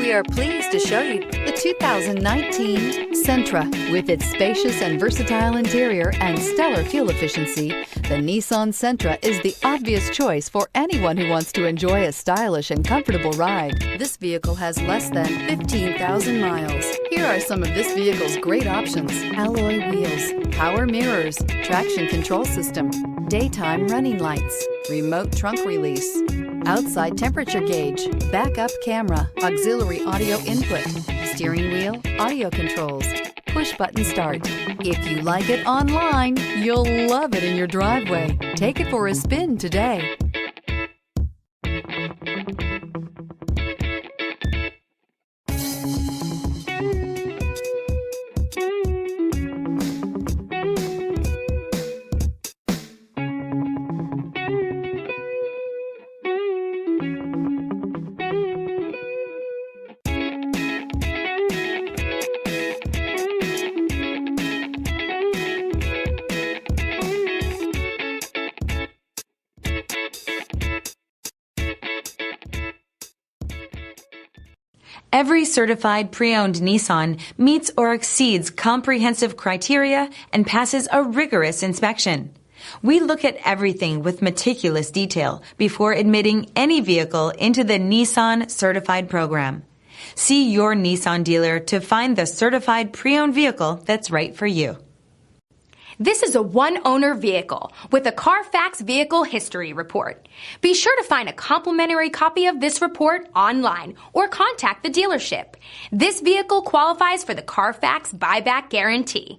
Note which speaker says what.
Speaker 1: We are pleased to show you the 2019 Sentra. With its spacious and versatile interior and stellar fuel efficiency, the Nissan Sentra is the obvious choice for anyone who wants to enjoy a stylish and comfortable ride. This vehicle has less than 15,000 miles. Here are some of this vehicle's great options: alloy wheels, power mirrors, traction control system, daytime running lights, remote trunk release, outside temperature gauge, backup camera, auxiliary audio input, steering wheel audio controls, push button start. If you like it online, you'll love it in your driveway. Take it for a spin today.
Speaker 2: Every certified pre-owned Nissan meets or exceeds comprehensive criteria and passes a rigorous inspection. We look at everything with meticulous detail before admitting any vehicle into the Nissan Certified Program. See your Nissan dealer to find the certified pre-owned vehicle that's right for you.
Speaker 3: This is a one-owner vehicle with a Carfax Vehicle History Report. Be sure to find a complimentary copy of this report online or contact the dealership. This vehicle qualifies for the Carfax Buyback Guarantee.